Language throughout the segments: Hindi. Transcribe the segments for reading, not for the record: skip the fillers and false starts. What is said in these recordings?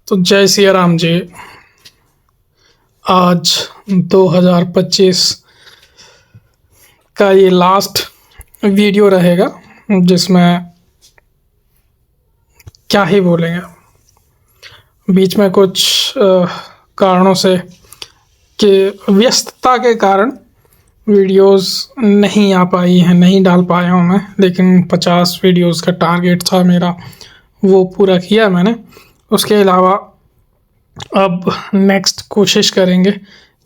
तो जय सिया राम जी। आज 2025 का ये लास्ट वीडियो रहेगा जिसमें क्या ही बोलेंगे। बीच में कुछ कारणों से कि व्यस्तता के कारण वीडियोस नहीं आ पाई हैं, नहीं डाल पाया हूँ मैं, लेकिन 50 वीडियोस का टारगेट था मेरा, वो पूरा किया मैंने। उसके अलावा अब नेक्स्ट कोशिश करेंगे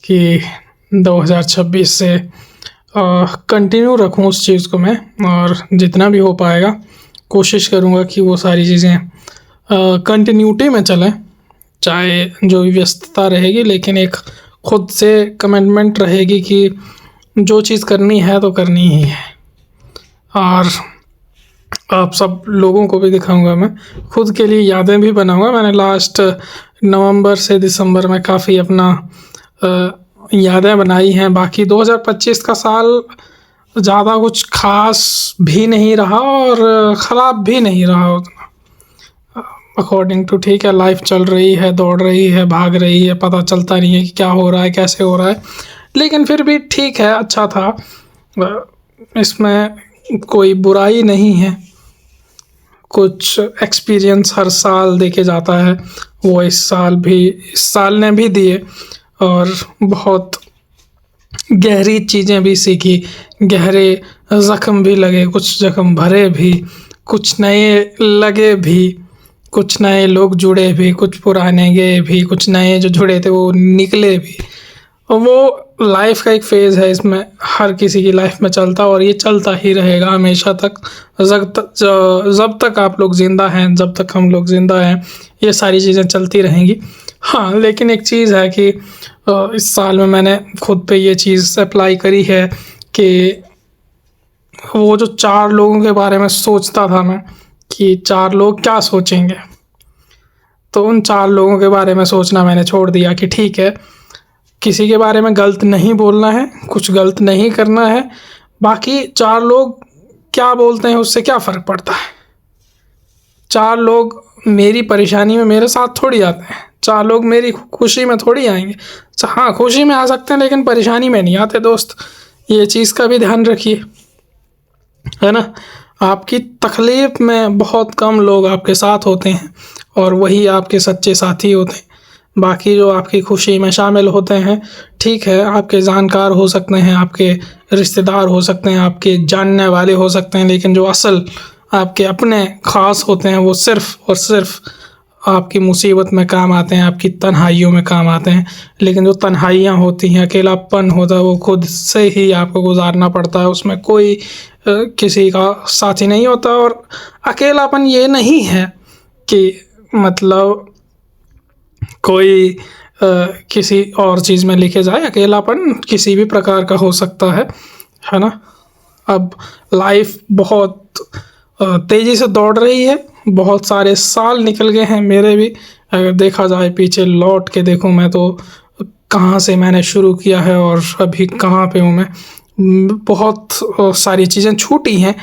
कि 2026 से कंटिन्यू रखूं उस चीज़ को मैं, और जितना भी हो पाएगा कोशिश करूँगा कि वो सारी चीज़ें कंटिन्यूटी में चलें, चाहे जो भी व्यस्तता रहेगी, लेकिन एक खुद से कमिटमेंट रहेगी कि जो चीज़ करनी है तो करनी ही है। और आप सब लोगों को भी दिखाऊंगा, मैं खुद के लिए यादें भी बनाऊंगा। मैंने लास्ट नवंबर से दिसंबर में काफ़ी अपना यादें बनाई हैं। बाकी 2025 का साल ज़्यादा कुछ खास भी नहीं रहा और ख़राब भी नहीं रहा उतना, अकॉर्डिंग टू, ठीक है, लाइफ चल रही है, दौड़ रही है, भाग रही है, पता चलता नहीं है कि क्या हो रहा है, कैसे हो रहा है, लेकिन फिर भी ठीक है, अच्छा था। इसमें कोई बुराई नहीं है। कुछ एक्सपीरियंस हर साल देखे जाता है, वो इस साल ने भी दिए, और बहुत गहरी चीज़ें भी सीखी, गहरे ज़ख्म भी लगे, कुछ ज़ख्म भरे भी, कुछ नए लगे भी, कुछ नए लोग जुड़े भी, कुछ पुराने गए भी, कुछ नए जो जुड़े थे वो निकले भी। और वो लाइफ का एक फ़ेज़ है, इसमें हर किसी की लाइफ में चलता, और ये चलता ही रहेगा हमेशा तक, जब तक आप लोग ज़िंदा हैं, जब तक हम लोग ज़िंदा हैं, ये सारी चीज़ें चलती रहेंगी। हाँ, लेकिन एक चीज़ है कि इस साल में मैंने खुद पे ये चीज़ अप्लाई करी है कि वो जो 4 लोगों के बारे में सोचता था मैं कि 4 लोग क्या सोचेंगे, तो उन 4 लोगों के बारे में सोचना मैंने छोड़ दिया कि ठीक है, किसी के बारे में गलत नहीं बोलना है, कुछ गलत नहीं करना है, बाकी 4 लोग क्या बोलते हैं उससे क्या फ़र्क पड़ता है। 4 लोग मेरी परेशानी में मेरे साथ थोड़ी आते हैं, 4 लोग मेरी खुशी में थोड़ी आएंगे। हाँ, खुशी में आ सकते हैं लेकिन परेशानी में नहीं आते दोस्त, ये चीज़ का भी ध्यान रखिए, है ना। आपकी तकलीफ़ में बहुत कम लोग आपके साथ होते हैं और वही आपके सच्चे साथी होते हैं। बाकी जो आपकी खुशी में शामिल होते हैं, ठीक है, आपके जानकार हो सकते हैं, आपके रिश्तेदार हो सकते हैं, आपके जानने वाले हो सकते हैं, लेकिन जो असल आपके अपने ख़ास होते हैं वो सिर्फ़ और सिर्फ आपकी मुसीबत में काम आते हैं, आपकी तन्हाइयों में काम आते हैं। लेकिन जो तन्हाइयाँ होती हैं, अकेलापन होता है, वो खुद से ही आपको गुजारना पड़ता है, उसमें कोई किसी का साथी नहीं होता। और अकेलापन ये नहीं है कि मतलब कोई किसी और चीज़ में लिखे जाए, अकेलापन किसी भी प्रकार का हो सकता है ना। अब लाइफ बहुत तेज़ी से दौड़ रही है, बहुत सारे साल निकल गए हैं मेरे भी। अगर देखा जाए, पीछे लौट के देखूं मैं तो कहाँ से मैंने शुरू किया है और अभी कहाँ पे हूँ मैं। बहुत सारी चीज़ें छूटी हैं,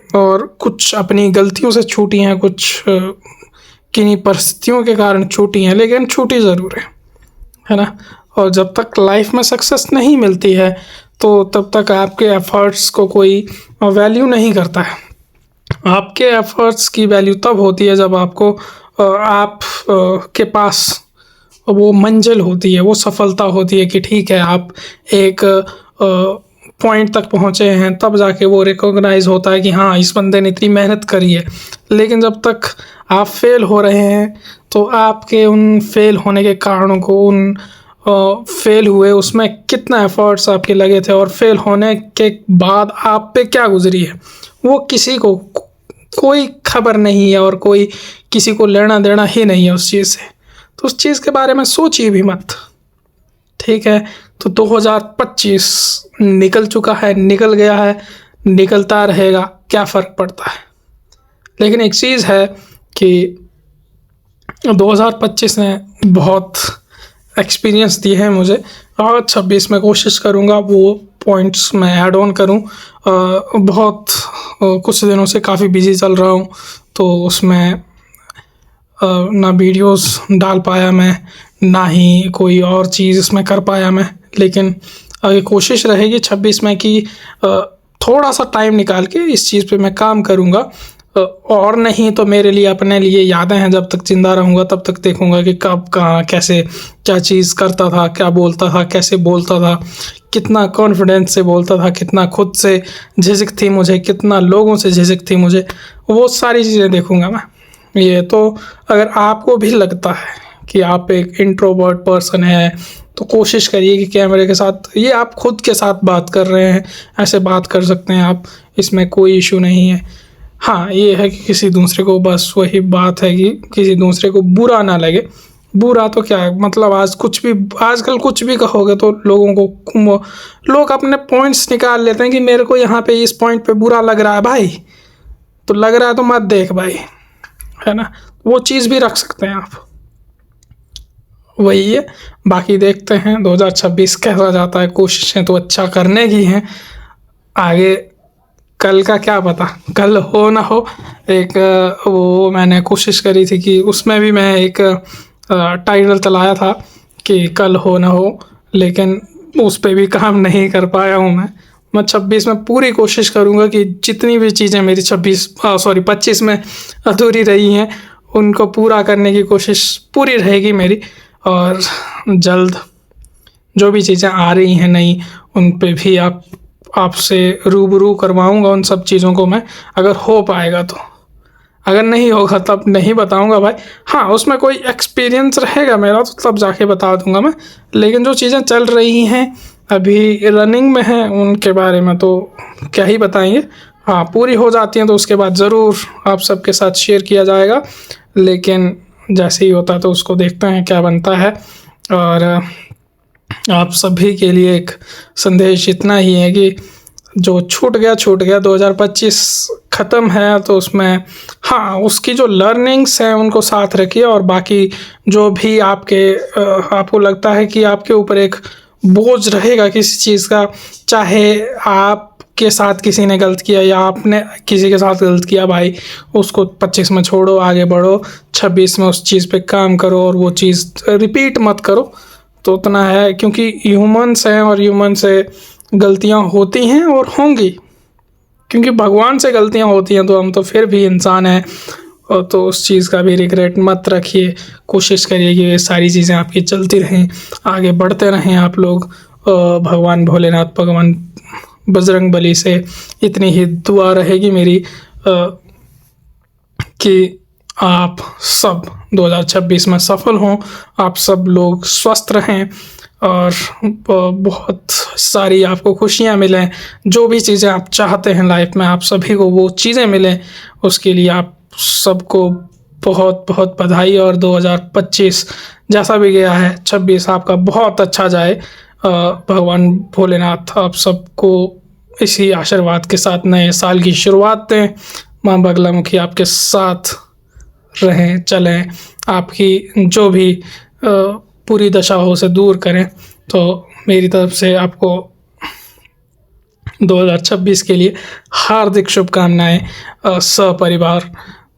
और कुछ अपनी गलतियों से छूटी हैं, कुछ किन्हीं परिस्थितियों के कारण छूटी हैं, लेकिन छूटी ज़रूर है ना। और जब तक लाइफ में सक्सेस नहीं मिलती है तो तब तक आपके एफ़र्ट्स को कोई वैल्यू नहीं करता है। आपके एफ़र्ट्स की वैल्यू तब होती है जब आपको आप के पास वो मंजिल होती है, वो सफलता होती है कि ठीक है, आप एक पॉइंट तक पहुँचे हैं, तब जाके वो रिकॉग्नाइज़ होता है कि हाँ, इस बंदे ने इतनी मेहनत करी है। लेकिन जब तक आप फेल हो रहे हैं तो आपके उन फेल होने के कारणों को, उन फेल हुए उसमें कितना एफ़र्ट्स आपके लगे थे और फेल होने के बाद आप पे क्या गुजरी है, वो किसी को कोई खबर नहीं है, और कोई किसी को लेना देना ही नहीं है उस चीज़ से। तो उस चीज़ के बारे में सोचिए भी मत, ठीक है। तो 2025 निकल चुका है, निकल गया है, निकलता रहेगा, क्या फ़र्क पड़ता है। लेकिन एक चीज़ है कि 2025 ने बहुत एक्सपीरियंस दिए हैं मुझे, और 26 में कोशिश करूँगा वो पॉइंट्स मैं ऐड ऑन करूँ। बहुत कुछ दिनों से काफ़ी बिजी चल रहा हूँ, तो उसमें ना वीडियोस डाल पाया मैं, ना ही कोई और चीज़ इसमें कर पाया मैं। लेकिन आगे कोशिश रहेगी 26 में कि थोड़ा सा टाइम निकाल के इस चीज़ पे मैं काम करूँगा। और नहीं तो मेरे लिए, अपने लिए यादें हैं, जब तक ज़िंदा रहूँगा तब तक देखूँगा कि कब कहाँ कैसे क्या चीज़ करता था, क्या बोलता था, कैसे बोलता था, कितना कॉन्फिडेंस से बोलता था, कितना खुद से झिझक थी मुझे, कितना लोगों से झिझक थी मुझे, वो सारी चीज़ें देखूँगा मैं। ये तो अगर आपको भी लगता है कि आप एक इंट्रोवर्ट पर्सन है तो कोशिश करिए कि कैमरे के साथ, ये आप खुद के साथ बात कर रहे हैं, ऐसे बात कर सकते हैं आप, इसमें कोई इशू नहीं है। हाँ, ये है कि किसी दूसरे को, बस वही बात है कि किसी दूसरे को बुरा ना लगे। बुरा तो क्या है, मतलब आजकल कुछ भी कहोगे तो लोग अपने पॉइंट्स निकाल लेते हैं कि मेरे को यहाँ पे इस पॉइंट पे बुरा लग रहा है भाई, तो लग रहा है तो मत देख भाई, है ना। वो चीज़ भी रख सकते हैं आप, वही है। बाकी देखते हैं 2026 कैसा जाता है। कोशिशें तो अच्छा करने की हैं, आगे कल का क्या पता, कल हो ना हो। एक वो मैंने कोशिश करी थी कि उसमें भी मैं एक टाइटल चलाया था कि कल हो ना हो, लेकिन उस पर भी काम नहीं कर पाया हूँ मैं 26 में पूरी कोशिश करूँगा कि जितनी भी चीज़ें मेरी 25 में अधूरी रही हैं उनको पूरा करने की कोशिश पूरी रहेगी मेरी। और जल्द जो भी चीज़ें आ रही हैं नई, उन पे भी आपसे रूबरू करवाऊँगा उन सब चीज़ों को मैं, अगर हो पाएगा तो। अगर नहीं होगा तब नहीं बताऊँगा भाई। हाँ, उसमें कोई एक्सपीरियंस रहेगा मेरा तो तब जाके बता दूँगा मैं। लेकिन जो चीज़ें चल रही हैं अभी रनिंग में हैं उनके बारे में तो क्या ही बताएंगे। हाँ, पूरी हो जाती हैं तो उसके बाद ज़रूर आप सबके साथ शेयर किया जाएगा। लेकिन जैसे ही होता है तो उसको देखते हैं क्या बनता है। और आप सभी के लिए एक संदेश इतना ही है कि जो छूट गया 2025 ख़त्म है तो उसमें हाँ, उसकी जो लर्निंग्स हैं उनको साथ रखिए। और बाकी जो भी आपको लगता है कि आपके ऊपर एक बोझ रहेगा किसी चीज़ का, चाहे आपके साथ किसी ने गलत किया या आपने किसी के साथ गलत किया, भाई उसको 25 में छोड़ो, आगे बढ़ो, 26 में उस चीज़ पे काम करो और वो चीज़ रिपीट मत करो। तो उतना है, क्योंकि ह्यूमंस हैं और ह्यूमन से गलतियां होती हैं और होंगी, क्योंकि भगवान से गलतियां होती हैं तो हम तो फिर भी इंसान हैं। और तो उस चीज़ का भी रिग्रेट मत रखिए। कोशिश करिए कि ये सारी चीज़ें आपकी चलती रहें, आगे बढ़ते रहें आप लोग। भगवान भोलेनाथ, भगवान बजरंगबली से इतनी ही दुआ रहेगी मेरी कि आप सब 2026 में सफल हों, आप सब लोग स्वस्थ रहें और बहुत सारी आपको खुशियाँ मिलें। जो भी चीज़ें आप चाहते हैं लाइफ में, आप सभी को वो चीज़ें मिलें। उसके लिए आप सबको बहुत बहुत बधाई। और 2025 जैसा भी गया है, 26 आपका बहुत अच्छा जाए। भगवान भोलेनाथ आप सबको इसी आशीर्वाद के साथ नए साल की शुरुआत दें। माँ बगलामुखी आपके साथ रहें, चलें, आपकी जो भी पूरी दशा हो उसे दूर करें। तो मेरी तरफ से आपको 2026 के लिए हार्दिक शुभकामनाएं सपरिवार।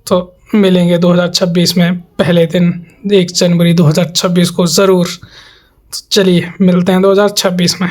तो मिलेंगे 2026 में पहले दिन 1 जनवरी 2026 को ज़रूर। तो चलिए मिलते हैं 2026 में।